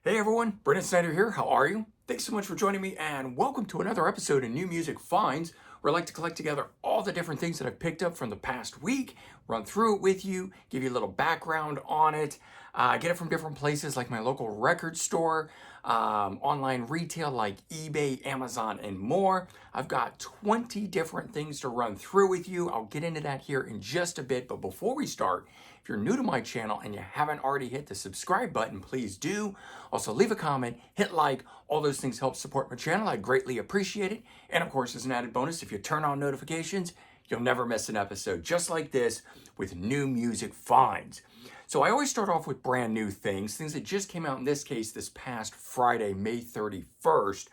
Hey everyone, Brendan Snyder here. How are you? Thanks so much for joining me and welcome to another episode of New Music Finds, where I like to collect together all the different things that I've picked up from the past week, run through it with you, give you a little background on it, get it from different places like my local record store, online retail like eBay, Amazon, and more. I've got 20 different things to run through with you. I'll get into that here in just a bit, but before we start, if you're new to my channel and you haven't already hit the subscribe button, please do. Also, leave a comment, hit like, all those things help support my channel. I greatly appreciate it. And of course, as an added bonus, if you turn on notifications, you'll never miss an episode just like this with new music finds. So I always start off with brand new things that just came out in this case this past Friday, May 31st.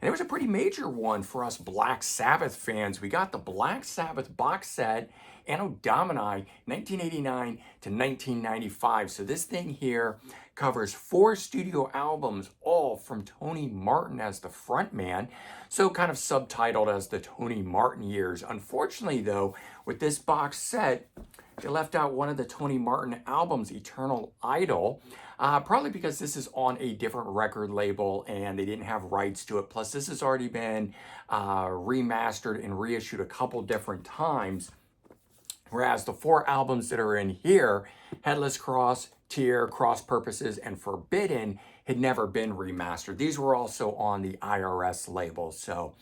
And it was a pretty major one for us Black Sabbath fans. We got the Black Sabbath box set, Anno Domini, 1989 to 1995. So this thing here covers 4 studio albums, all from Tony Martin as the frontman. So kind of subtitled as the Tony Martin years. Unfortunately, though, with this box set, they left out one of the Tony Martin albums, Eternal Idol, probably because this is on a different record label and they didn't have rights to it. Plus, this has already been remastered and reissued a couple different times. Whereas the 4 albums that are in here, Headless Cross, Tear, Cross Purposes, and Forbidden, had never been remastered. These were also on the IRS label. So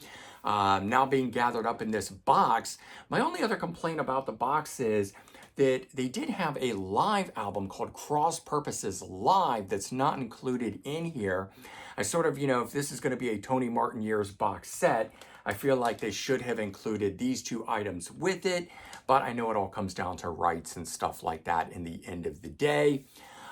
now being gathered up in this box, my only other complaint about the box is that they did have a live album called Cross Purposes Live that's not included in here. I sort of, if this is going to be a Tony Martin years box set, I feel like they should have included these 2 items with it, but I know it all comes down to rights and stuff like that in the end of the day.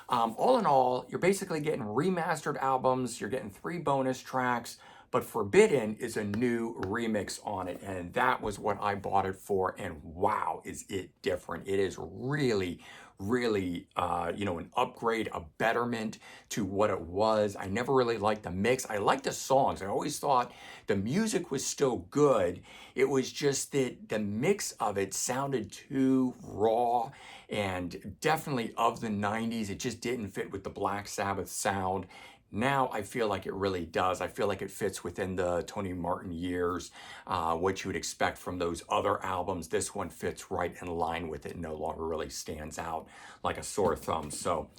All in all, you're basically getting remastered albums, you're getting 3 bonus tracks, but Forbidden is a new remix on it, and that was what I bought it for, and wow, is it different. It is really, really, an upgrade, a betterment to what it was. I never really liked the mix. I liked the songs. I always thought the music was still good. It was just that the mix of it sounded too raw and definitely of the 90s. It just didn't fit with the Black Sabbath sound. Now I feel like it really does. I feel like it fits within the Tony Martin years, what you would expect from those other albums. This one fits right in line with it, no longer really stands out like a sore thumb. So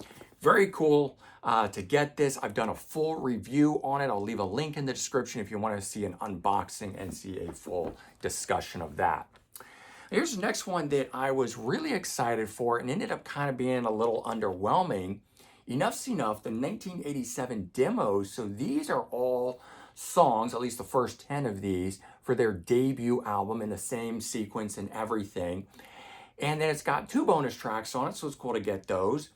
very cool to get this. I've done a full review on it. I'll leave a link in the description if you want to see an unboxing and see a full discussion of that. Here's the next one that I was really excited for and ended up kind of being a little underwhelming. Enough's Enough, the 1987 demos. So these are all songs, at least the first 10 of these, for their debut album in the same sequence and everything. And then it's got 2 bonus tracks on it, so it's cool to get those.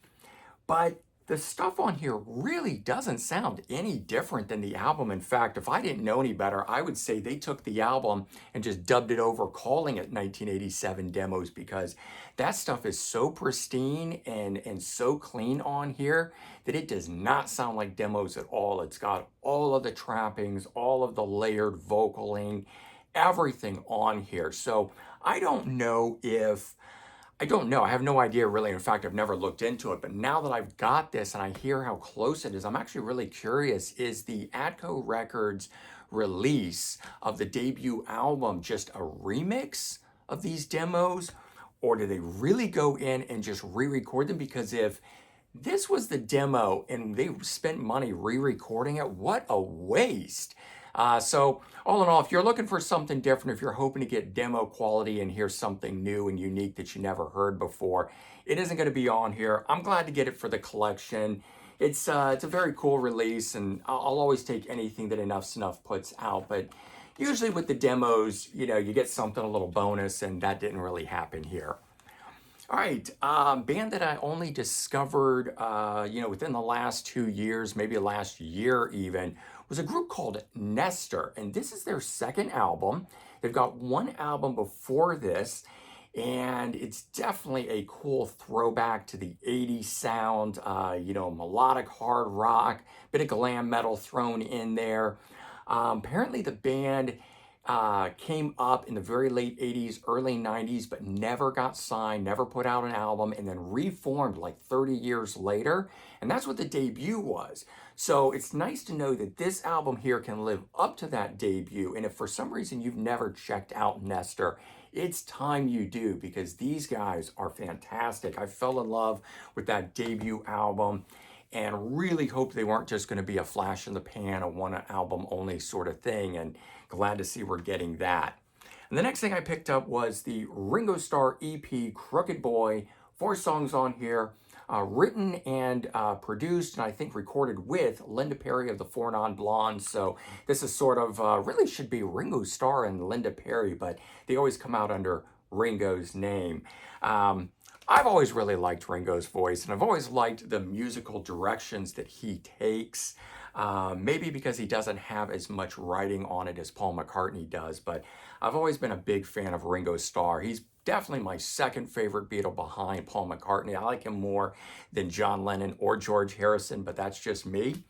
But the stuff on here really doesn't sound any different than the album. In fact, if I didn't know any better, I would say they took the album and just dubbed it over, calling it 1987 demos, because that stuff is so pristine and so clean on here that it does not sound like demos at all. It's got all of the trappings, all of the layered vocaling, everything on here. So I don't know. I have no idea really. In fact, I've never looked into it. But now that I've got this and I hear how close it is, I'm actually really curious. Is the Atco Records release of the debut album just a remix of these demos? Or do they really go in and just re-record them? Because if this was the demo and they spent money re-recording it, what a waste. So all in all, if you're looking for something different, if you're hoping to get demo quality and hear something new and unique that you never heard before, it isn't going to be on here. I'm glad to get it for the collection. It's a very cool release, and I'll always take anything that Enough's Enough puts out. But usually with the demos, you get something a little bonus, and that didn't really happen here. All right, band that I only discovered, within the last 2 years, maybe last year even, was a group called Nestor, and this is their second album. They've got 1 album before this, and it's definitely a cool throwback to the 80s sound, melodic hard rock, bit of glam metal thrown in there. Apparently the band came up in the very late 80s, early 90s, but never got signed, never put out an album, and then reformed like 30 years later. And that's what the debut was. So it's nice to know that this album here can live up to that debut. And if for some reason you've never checked out Nestor, it's time you do, because these guys are fantastic. I fell in love with that debut album and really hoped they weren't just going to be a flash in the pan, a one album only sort of thing. And glad to see we're getting that. And the next thing I picked up was the Ringo Starr EP, Crooked Boy. 4 songs on here, written and produced, and I think recorded with Linda Perry of the Four Non Blondes. So this is sort of, really should be Ringo Starr and Linda Perry, but they always come out under Ringo's name. I've always really liked Ringo's voice, and I've always liked the musical directions that he takes. Maybe because he doesn't have as much writing on it as Paul McCartney does, but I've always been a big fan of Ringo Starr. He's definitely my second favorite Beatle behind Paul McCartney. I like him more than John Lennon or George Harrison, but that's just me.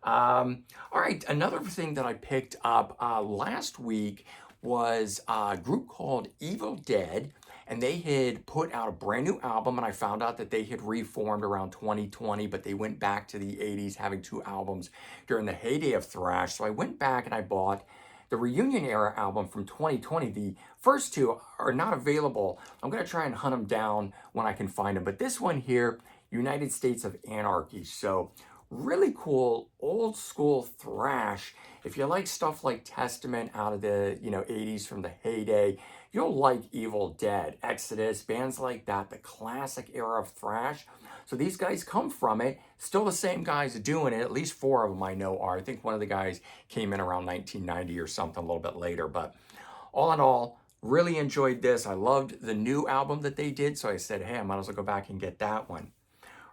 All right, another thing that I picked up last week was a group called Evil Dead. And they had put out a brand new album, and I found out that they had reformed around 2020, but they went back to the 80s, having 2 albums during the heyday of thrash. So I went back and I bought the Reunion Era album from 2020. The first 2 are not available. I'm going to try and hunt them down when I can find them. But this one here, United States of Anarchy. So really cool old school thrash. If you like stuff like Testament out of the 80s from the heyday, you'll like Evil Dead, Exodus, bands like that, the classic era of thrash. So these guys come from it. Still the same guys doing it. At least 4 of them I know are. I think one of the guys came in around 1990 or something, a little bit later. But all in all, really enjoyed this. I loved the new album that they did. So I said, hey, I might as well go back and get that one.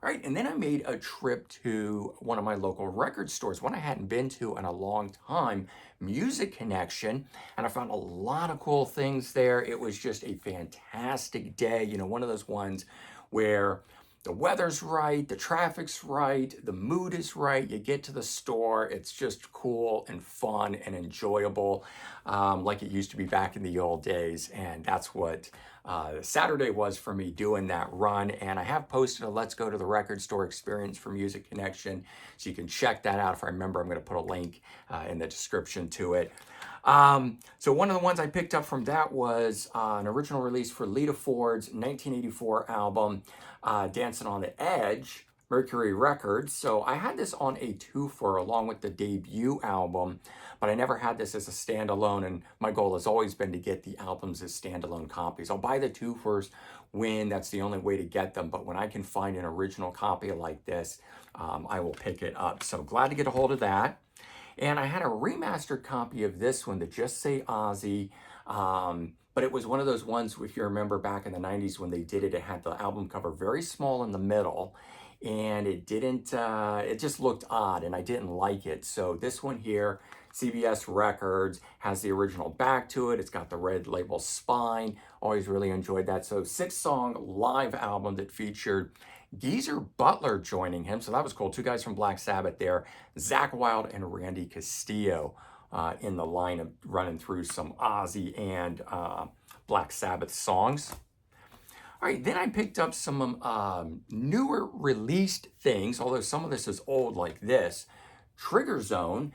All right, and then I made a trip to one of my local record stores, one I hadn't been to in a long time, Music Connection, and I found a lot of cool things there. It was just a fantastic day, one of those ones where the weather's right, the traffic's right, the mood is right, you get to the store, it's just cool and fun and enjoyable, like it used to be back in the old days. And that's what Saturday was for me, doing that run. And I have posted a Let's Go to the Record Store experience for Music Connection, so you can check that out. If I remember, I'm going to put a link in the description to it. So one of the ones I picked up from that was an original release for Lita Ford's 1984 album, Dancing on the Edge, Mercury Records. So I had this on a twofer along with the debut album, but I never had this as a standalone, and my goal has always been to get the albums as standalone copies. I'll buy the twofers when that's the only way to get them, but when I can find an original copy like this, I will pick it up. So glad to get a hold of that. And I had a remastered copy of this one that just say Ozzy, but it was one of those ones, if you remember back in the 90s when they did it, it had the album cover very small in the middle, and it didn't, it just looked odd, and I didn't like it. So this one here, CBS Records, has the original back to it. It's got the red label spine. Always really enjoyed that. So 6-song live album that featured Geezer Butler joining him. So that was cool. 2 guys from Black Sabbath there, Zakk Wylde and Randy Castillo in the lineup, running through some Ozzy and Black Sabbath songs. All right, then I picked up some newer released things, although some of this is old, like this. Trigger Zone.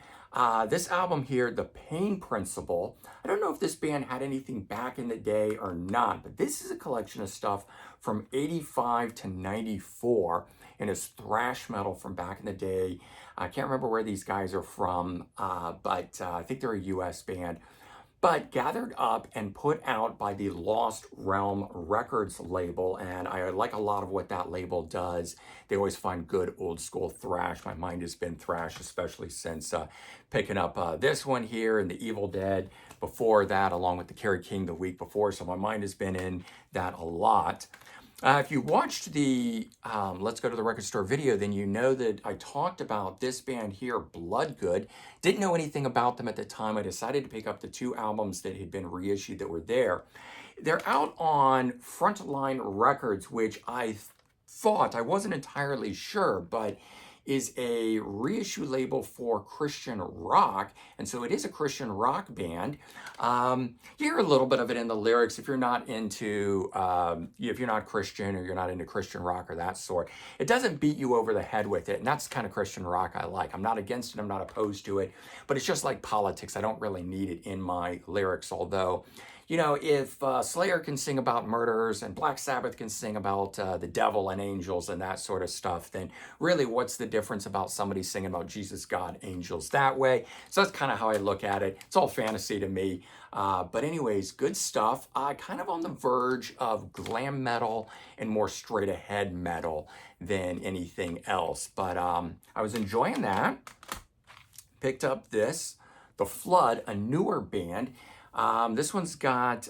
This album here, The Pain Principle. I don't know if this band had anything back in the day or not, but this is a collection of stuff from 85 to 94, and it's thrash metal from back in the day. I can't remember where these guys are from, but I think they're a US band. But gathered up and put out by the Lost Realm Records label, and I like a lot of what that label does. They always find good old school thrash. My mind has been thrash, especially since picking up this one here and the Evil Dead before that, along with the Kerry King the week before. So my mind has been in that a lot. If you watched the Let's Go to the Record Store video, then you know that I talked about this band here, Bloodgood. Didn't know anything about them at the time. I decided to pick up the 2 albums that had been reissued that were there. They're out on Frontline Records, which I thought, I wasn't entirely sure, but is a reissue label for Christian rock, and so it is a Christian rock band. You hear a little bit of it in the lyrics if you're not into, if you're not Christian or you're not into Christian rock or that sort. It doesn't beat you over the head with it, and that's the kind of Christian rock I like. I'm not against it, I'm not opposed to it, but it's just like politics. I don't really need it in my lyrics, although, you know, if Slayer can sing about murders and Black Sabbath can sing about the devil and angels and that sort of stuff, then really what's the difference about somebody singing about Jesus, God, angels that way? So that's kind of how I look at it. It's all fantasy to me. But anyways, good stuff. Kind of on the verge of glam metal and more straight ahead metal than anything else. But I was enjoying that. Picked up this, The Flood, a newer band. This one's got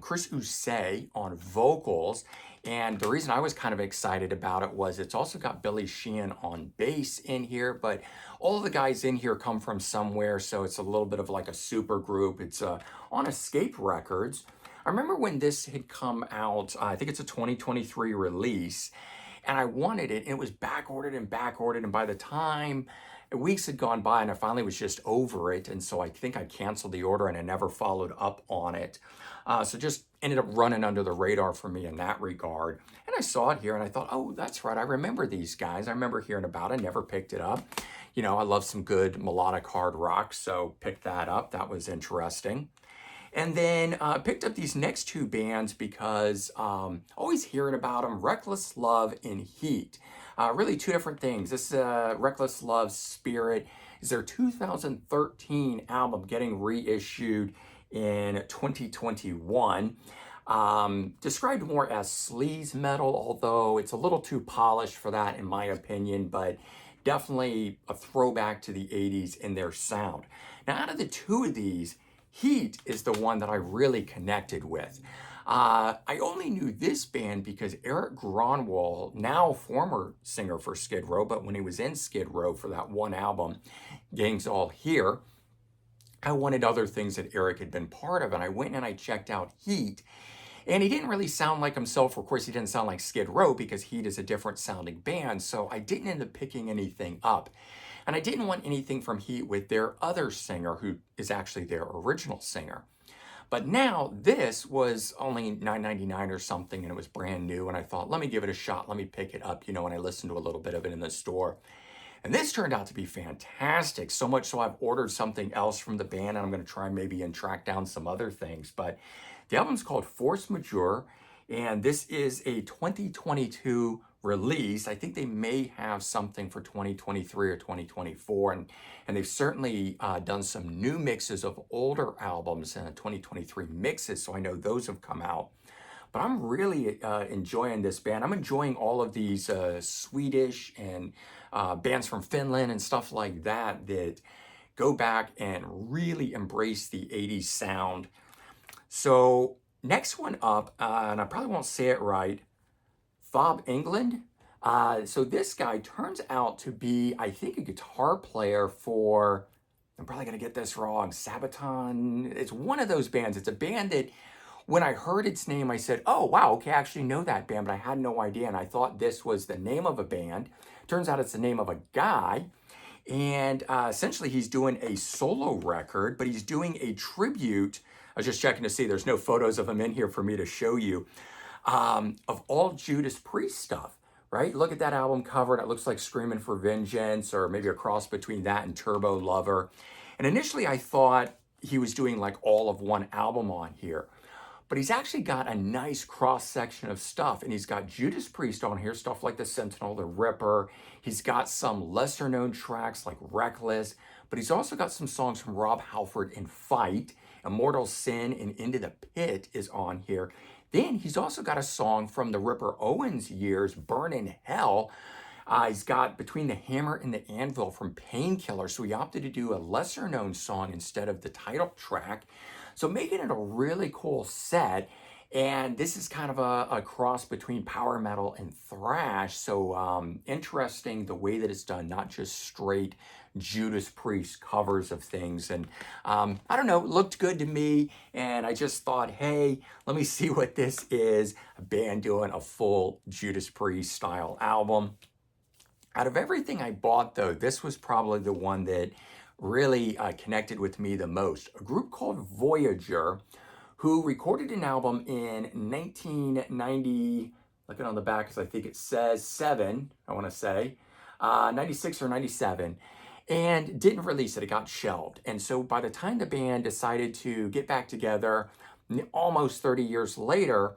Chris Usse on vocals, and the reason I was kind of excited about it was it's also got Billy Sheehan on bass in here, but all of the guys in here come from somewhere, so it's a little bit of like a super group. It's on Escape Records. I remember when this had come out, I think it's a 2023 release, and I wanted it, and it was back ordered, and by the time weeks had gone by and I finally was just over it, and so I think I canceled the order and I never followed up on it. So just ended up running under the radar for me in that regard. And I saw it here and I thought, oh, that's right, I remember these guys. I remember hearing about it, never picked it up. You know, I love some good melodic hard rock, so picked that up. That was interesting. And then picked up these next two bands because always hearing about them, Reckless Love and Heat. Really two different things. This Reckless Love Spirit is their 2013 album getting reissued in 2021. Described more as sleaze metal, although it's a little too polished for that in my opinion, but definitely a throwback to the 80s in their sound. Now out of the two of these, Heat is the one that I really connected with. I only knew this band because Eric Gronwall, now former singer for Skid Row, but when he was in Skid Row for that one album, Gang's All Here, I wanted other things that Eric had been part of, and I went and I checked out Heat, and he didn't really sound like himself. Of course, he didn't sound like Skid Row because Heat is a different sounding band, so I didn't end up picking anything up. And I didn't want anything from Heat with their other singer, who is actually their original singer. But now this was only $9.99 or something, and it was brand new, and I thought, let me give it a shot, let me pick it up, you know, and I listened to a little bit of it in the store. And this turned out to be fantastic, so much so I've ordered something else from the band, and I'm going to try maybe and track down some other things. But the album's called Force Majeure, and this is a 2022 release. I think they may have something for 2023 or 2024, and they've certainly done some new mixes of older albums and 2023 mixes, so I know those have come out. But I'm really enjoying this band. I'm enjoying all of these Swedish and bands from Finland and stuff like that that go back and really embrace the 80s sound. So next one up, and I probably won't say it right, Fob England. So this guy turns out to be, I think, a guitar player for, I'm probably going to get this wrong, Sabaton. It's one of those bands. It's a band that when I heard its name, I said, oh, wow, okay, I actually know that band, but I had no idea. And I thought this was the name of a band. Turns out it's the name of a guy. And essentially he's doing a solo record, but he's doing a tribute. I was just checking to see, there's no photos of him in here for me to show you, of all Judas Priest stuff, right? Look at that album cover, and it looks like Screaming for Vengeance, or maybe a cross between that and Turbo Lover. And initially I thought he was doing like all of one album on here, but he's actually got a nice cross section of stuff, and he's got Judas Priest on here, stuff like The Sentinel, The Ripper. He's got some lesser known tracks like Reckless, but he's also got some songs from Rob Halford and Fight. Immortal Sin and Into the Pit is on here. Then he's also got a song from the Ripper Owens years, Burn in Hell. He's got Between the Hammer and the Anvil from Painkiller, so he opted to do a lesser known song instead of the title track. So making it a really cool set. And this is kind of a cross between power metal and thrash. So interesting the way that it's done, not just straight Judas Priest covers of things. And I don't know, it looked good to me. And I just thought, hey, let me see what this is. A band doing a full Judas Priest style album. Out of everything I bought, though, this was probably the one that really connected with me the most. A group called Voyager, who recorded an album in 1990. Looking on the back, because I think it says 7, I want to say, 96 or 97, and didn't release it. It got shelved. And so by the time the band decided to get back together, almost 30 years later,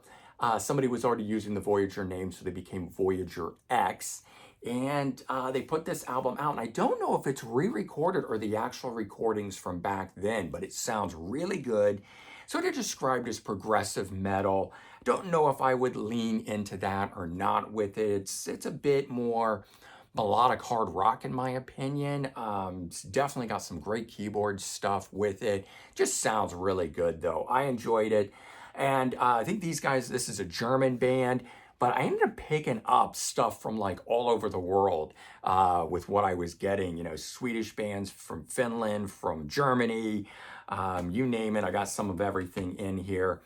somebody was already using the Voyager name, so they became Voyager X. And they put this album out, and I don't know if it's re-recorded or the actual recordings from back then, but it sounds really good. Sort of described as progressive metal. I don't know if I would lean into that or not with it. It's a bit more melodic hard rock in my opinion. It's definitely got some great keyboard stuff with it. Just sounds really good though. I enjoyed it. And I think these guys, this is a German band, but I ended up picking up stuff from like all over the world with what I was getting. You know, Swedish bands from Finland, from Germany, you name it. I got some of everything in here.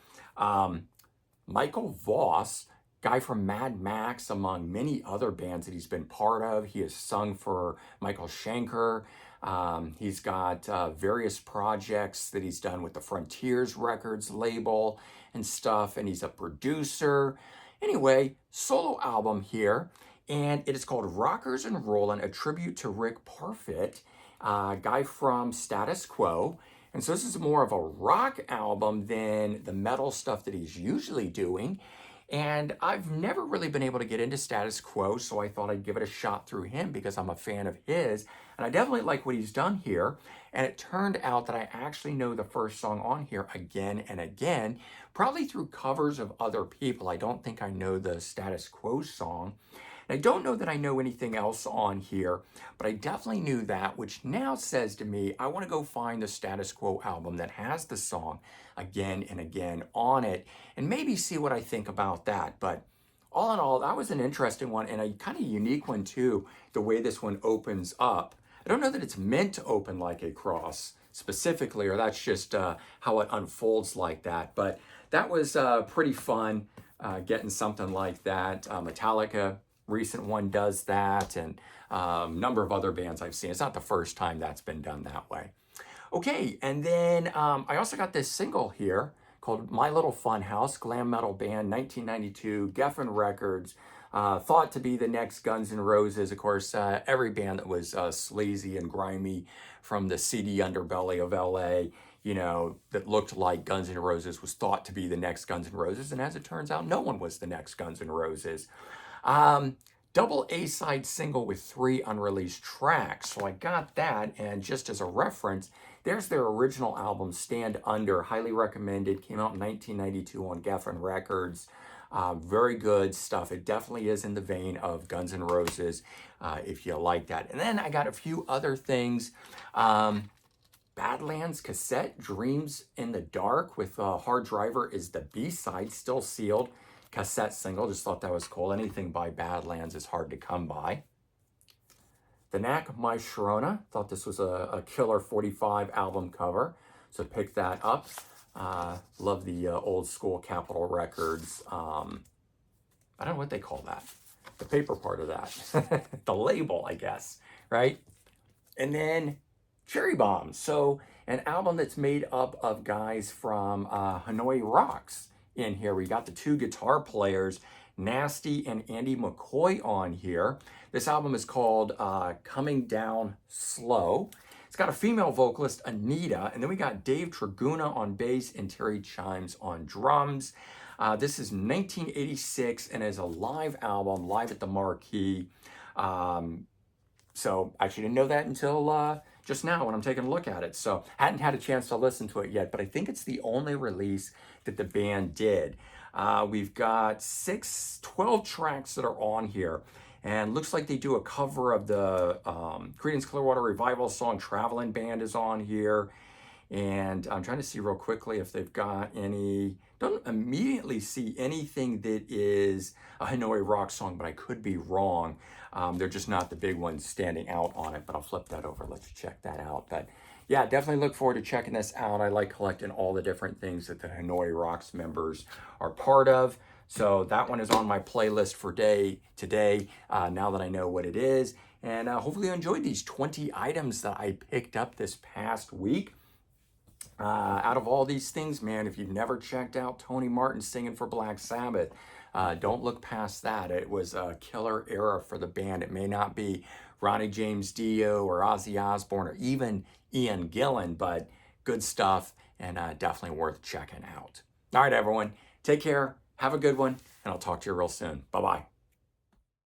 Michael Voss, guy from Mad Max, among many other bands that he's been part of. He has sung for Michael Schenker. He's got various projects that he's done with the Frontiers Records label and stuff, and he's a producer. Anyway, solo album here, and it is called Rockers and Rollin', a tribute to Rick Parfitt, guy from Status Quo. And so this is more of a rock album than the metal stuff that he's usually doing. And I've never really been able to get into Status Quo, so I thought I'd give it a shot through him because I'm a fan of his. And I definitely like what he's done here. And it turned out that I actually know the first song on here again and again, probably through covers of other people. I don't think I know the Status Quo song. And I don't know that I know anything else on here, but I definitely knew that, which now says to me, I want to go find the Status Quo album that has the song again and again on it, and maybe see what I think about that. But all in all, that was an interesting one, and a kind of unique one too, the way this one opens up. I don't know that it's meant to open like a cross specifically, or that's just how it unfolds like that, but that was pretty fun getting something like that. Metallica, recent one, does that, and a number of other bands I've seen. It's not the first time that's been done that way. Okay, and then I also got this single here called My Little Funhouse, glam metal band, 1992, Geffen Records, thought to be the next Guns N' Roses. Of course, every band that was sleazy and grimy from the seedy underbelly of LA, you know, that looked like Guns N' Roses was thought to be the next Guns N' Roses, and as it turns out, no one was the next Guns N' Roses. Double A-side single with 3 unreleased tracks. So I got that, and just as a reference, there's their original album, Stand Under, highly recommended, came out in 1992 on Geffen Records. Very good stuff. It definitely is in the vein of Guns N' Roses, if you like that. And then I got a few other things. Badlands Cassette, Dreams in the Dark with Hard Driver is the B-side, still sealed. Cassette single, just thought that was cool. Anything by Badlands is hard to come by. The Knack, My Sharona, thought this was a killer 45 album cover, so picked that up. Love the old school Capitol Records, I don't know what they call that, the paper part of that, the label, I guess, right? And then Cherry Bomb, so an album that's made up of guys from Hanoi Rocks. In here, we got the 2 guitar players, Nasty and Andy McCoy, on here. This album is called Coming Down Slow. It's got a female vocalist, Anita, and then we got Dave Traguna on bass and Terry Chimes on drums. This is 1986 and is a live album, live at the Marquee. So I actually didn't know that until just now when I'm taking a look at it. So hadn't had a chance to listen to it yet, but I think it's the only release that the band did. We've got 12 tracks that are on here, and looks like they do a cover of the Creedence Clearwater Revival song Traveling Band is on here. And I'm trying to see real quickly if they've got any, don't immediately see anything that is a Hanoi Rock song, but I could be wrong. They're just not the big ones standing out on it, but I'll flip that over, let you check that out. But yeah, definitely look forward to checking this out. I like collecting all the different things that the Hanoi Rocks members are part of. So that one is on my playlist for today, now that I know what it is. And hopefully you enjoyed these 20 items that I picked up this past week. Out of all these things, man, if you've never checked out Tony Martin singing for Black Sabbath, don't look past that. It was a killer era for the band. It may not be Ronnie James Dio or Ozzy Osbourne or even Ian Gillan, but good stuff and definitely worth checking out. All right, everyone, take care, have a good one, and I'll talk to you real soon. Bye-bye.